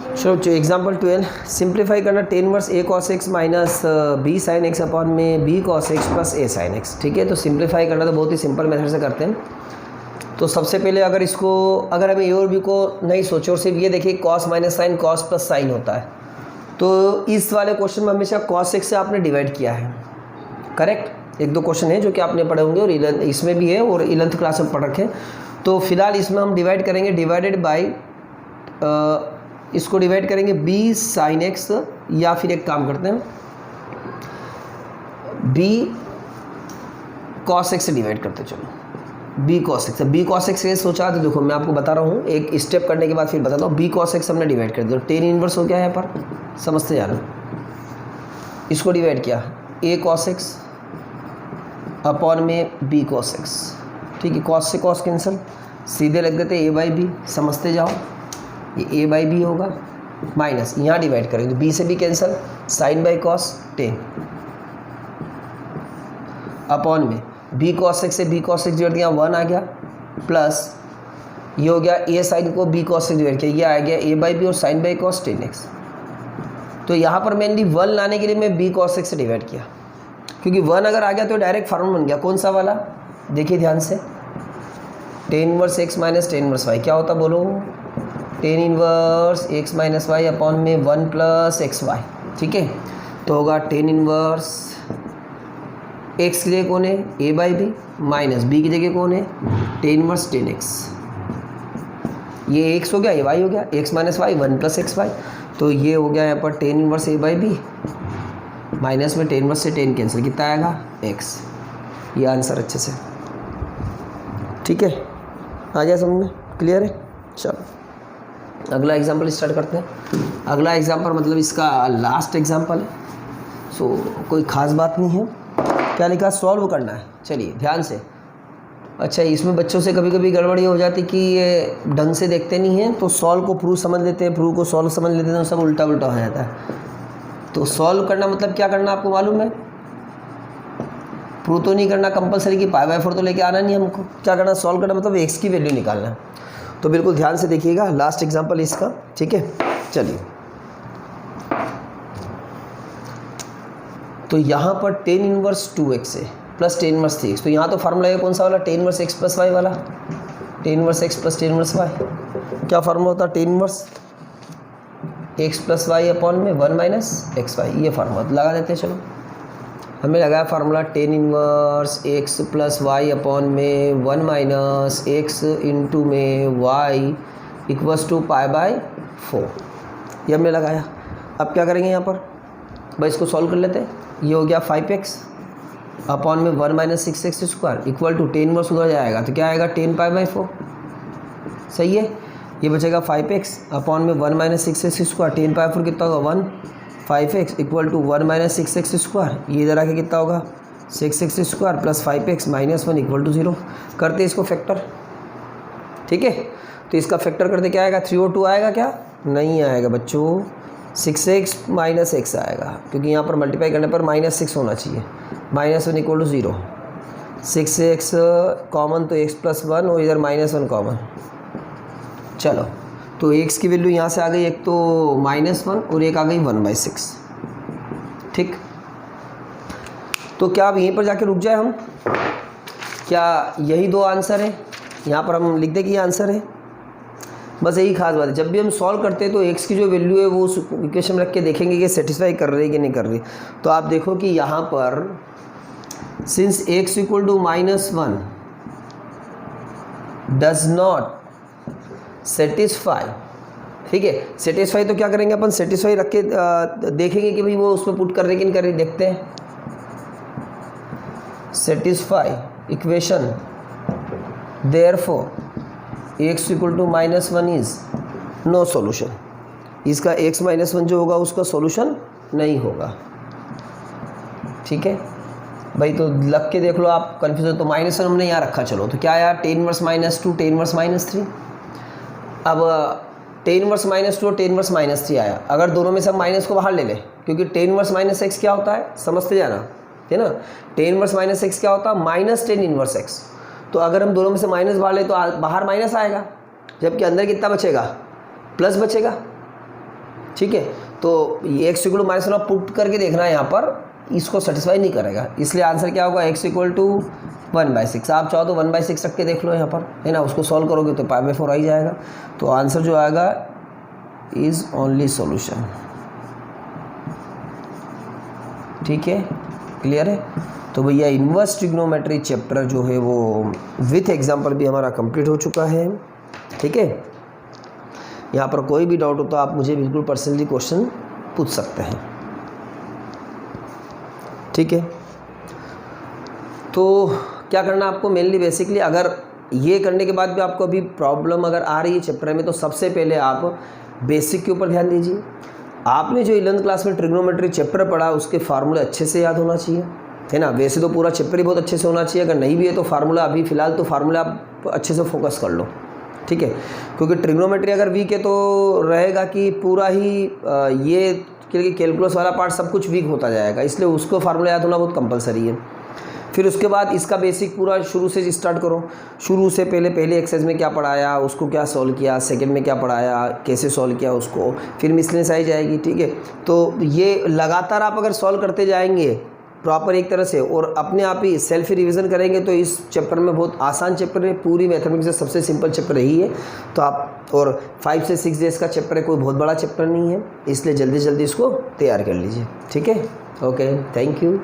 चलो जो example 12 simplify करना tan inverse a cos x minus b sine x upon में B cos x plus a sine x. ठीक है, तो सिंप्लीफाई करना तो बहुत ही सिंपल मेथड से करते हैं। तो सबसे पहले अगर हमें ए और बी को नहीं सोचे और सिर्फ ये देखिए cos minus sine cos plus sign होता है, तो इस वाले क्वेश्चन में हमेशा कॉस एक्स से आपने डिवाइड किया है। करेक्ट, एक दो क्वेश्चन है जो कि आपने पढ़े होंगे और इसमें भी है और 11th क्लास में पढ़ रखे। तो फिलहाल इसमें हम डिवाइड करेंगे, डिवाइडेड बाई इसको डिवाइड करेंगे बी साइन एक्स, या फिर एक काम करते हैं बी कॉस एक्स से डिवाइड करते हैं। चलो B cos X, B cos X से सोचा तो देखो मैं आपको बता रहा हूँ, एक स्टेप करने के बाद फिर बताता हूँ। बी कॉस एक्स हमने डिवाइड कर दिया, टेन इनवर्स हो गया है पर समझते जाना। इसको डिवाइड किया ए कॉस एक्स अपॉन में बी कॉस एक्स। ठीक है, कॉस से कॉस कैंसिल, सीधे लग देते ए बाई बी, समझते जाओ ये ए बाई बी होगा, माइनस यहाँ डिवाइड करेंगे तो बी से B cancel, sine by cos 10 upon में बी कॉस एक्स से बी कॉस एक्स जोड़ दिया 1 आ गया, प्लस ये हो गया ए साइन को बी कॉस एक्स डिवाइड किया, ये आ गया ए बाई बी और साइन बाई कॉस 10x। तो यहाँ पर मेनली 1 लाने के लिए मैं बी कॉस एक्स से डिवाइड किया, क्योंकि 1 अगर आ गया तो डायरेक्ट फॉर्मूला बन गया। कौन सा वाला, देखिए ध्यान से, tan inverse X minus tan inverse Y क्या होता बोलो, tan inverse X minus Y upon में 1 प्लस एक्स वाई। ठीक है, तो होगा टेन इनवर्स एक्स की जगह कौन है ए बाई बी, माइनस बी की जगह कौन है टेन इनवर्स 10x। ये एक्स हो गया, ये वाई हो गया, X minus Y 1 plus X Y, तो ये हो गया यहाँ पर tan inverse A by B, minus में टेन इनवर्स से 10 कैंसिल, कितना आएगा x। ये आंसर अच्छे से, ठीक है, आ गया समझ में, क्लियर है। चलो अगला एग्जांपल स्टार्ट करते हैं। अगला एग्जांपल मतलब इसका लास्ट एग्जांपल है, सो कोई ख़ास बात नहीं है। क्या लिखा, सॉल्व करना है। चलिए ध्यान से। अच्छा, इसमें बच्चों से कभी कभी गड़बड़ी हो जाती कि ये ढंग से देखते नहीं हैं, तो सॉल्व को प्रूव समझ लेते हैं, प्रूव को सॉल्व समझ लेते हैं, तो सब उल्टा उल्टा हो जाता है। तो सॉल्व करना मतलब क्या करना आपको मालूम है, प्रूव तो नहीं करना कंपलसरी कि पाई बाय 4 तो लेके आना नहीं हमको। क्या करना, सॉल्व करना मतलब एक्स की वैल्यू निकालना है। तो बिल्कुल ध्यान से देखिएगा, लास्ट एग्जांपल इसका, ठीक है। चलिए, तो यहाँ पर टेन इनवर्स 2x है प्लस टेन इनवर्स 3x। तो यहाँ तो फार्मूला है कौन सा वाला, tan inverse x plus y वाला, tan inverse x plus tan inverse Y. क्या फार्मूला होता है, tan inverse x plus y upon में 1 माइनस एक्स वाई, ये फार्मूला लगा देते हैं। चलो हमें लगाया formula tan inverse x plus y upon में 1 माइनस एक्स इंटू में y equals to pi by 4, ये हमने लगाया। अब क्या करेंगे यहाँ पर, भाई इसको सॉल्व कर लेते हैं। ये हो गया 5x अपॉन में 1 minus 6x square equal to tan inverse उधर जाएगा तो क्या आएगा 10 पाई बाई 4, सही है। ये बचेगा 5x अपॉन में 1 माइनस 6x स्क्वायर, 10 पाई 4 कितना होगा 1, 5x equal to 1 minus 6x square, ये इधर आके कितना होगा 6x square plus 5x minus 1 equal to 0। करते इसको फैक्टर, ठीक है। तो इसका फैक्टर करते क्या आएगा, 3 और 2 आएगा क्या, नहीं आएगा बच्चों, 6x माइनस एक्स आएगा, क्योंकि यहाँ पर मल्टीप्लाई करने पर -6 होना चाहिए, -1 इक्वल टू 0। 6x कॉमन तो x प्लस 1 और इधर -1 कॉमन। चलो तो x की वैल्यू यहाँ से आ गई, एक तो -1 और एक आ गई 1/6, ठीक। तो क्या अब यहीं पर जाके रुक जाए हम, क्या यही दो आंसर है, यहाँ पर हम लिख दें कि ये आंसर है, बस यही खास बात है। जब भी हम सॉल्व करते हैं तो x की जो वैल्यू है वो उस इक्वेशन में रख के देखेंगे कि सेटिस्फाई कर रही है कि नहीं कर रही। तो आप देखो कि यहाँ पर since x equal to -1 does not satisfy, ठीक है। सेटिस्फाई तो क्या करेंगे अपन, सेटिस्फाई रख के देखेंगे कि भाई वो उसमें पुट कर रहे कि नहीं कर रही, देखते हैं। Satisfy equation therefore x equal to -1 is no solution, इसका x -1 जो होगा उसका सॉल्यूशन नहीं होगा, ठीक है भाई। तो लग के देख लो आप, कन्फ्यूजन तो -1 हमने यहाँ रखा। चलो तो क्या आया, टेन इनवर्स -2 टेन इनवर्स -3। अब टेन इनवर्स -2 और टेन इनवर्स -3 आया, अगर दोनों में सब माइनस को बाहर ले लें, क्योंकि टेन इनवर्स -x क्या होता है समझते जाना, है ना। टेन इनवर्स -x क्या होता है, -10 इनवर्स x। तो अगर हम दोनों में से माइनस बाहर ले तो बाहर माइनस आएगा, जबकि अंदर कितना बचेगा, प्लस बचेगा, ठीक है। तो ये x equal to minus one put करके देखना है, यहाँ पर इसको सेटिस्फाई नहीं करेगा, इसलिए आंसर क्या होगा, x इक्वल टू 1/6। आप चाहो तो 1/6 रख के देख लो यहाँ पर, है ना, उसको सॉल्व करोगे तो π/4 आ ही जाएगा। तो आंसर जो आएगा इज ओनली सॉल्यूशन। ठीक है, क्लियर है। तो भैया इन्वर्स ट्रिग्नोमेट्री चैप्टर जो है वो विथ एग्जाम्पल भी हमारा कंप्लीट हो चुका है। ठीक है, यहाँ पर कोई भी डाउट हो तो आप मुझे बिल्कुल पर्सनली क्वेश्चन पूछ सकते हैं। ठीक है, तो क्या करना आपको, मेनली बेसिकली अगर ये करने के बाद भी आपको अभी प्रॉब्लम अगर आ रही है चैप्टर में, तो सबसे पहले आप बेसिक के ऊपर ध्यान दीजिए। आपने जो 11th क्लास में ट्रिग्नोमेट्री चैप्टर पढ़ा उसके फार्मूले अच्छे से याद होना चाहिए, है ना। वैसे तो पूरा चैप्टर ही बहुत अच्छे से होना चाहिए, अगर नहीं भी है तो फार्मूला अभी फ़िलहाल तो फार्मूला आप अच्छे से फोकस कर लो। ठीक है, क्योंकि ट्रिग्नोमेट्री अगर वीक है तो रहेगा कि पूरा ही ये क्योंकि कैलकुलस वाला पार्ट सब कुछ वीक होता जाएगा, इसलिए उसको फार्मूला याद होना बहुत कंपलसरी है। फिर उसके बाद इसका बेसिक पूरा शुरू से स्टार्ट करो, शुरू से पहले एक्सरसाइज में क्या पढ़ाया उसको क्या सॉल्व किया, सेकंड में क्या पढ़ाया कैसे सॉल्व किया उसको, फिर मिसलेनियस आई जाएगी। ठीक है, तो ये लगातार आप अगर सॉल्व करते जाएंगे प्रॉपर एक तरह से और अपने आप ही सेल्फ रिवीजन करेंगे तो इस चैप्टर में बहुत आसान चैप्टर है, पूरी मैथमेटिक्स से सबसे सिंपल चैप्टर यही है। तो आप और 5 से 6 डेज़ का चैप्टर है, कोई बहुत बड़ा चैप्टर नहीं है, इसलिए जल्दी जल्दी इसको तैयार कर लीजिए। ठीक है, ओके, थैंक यू।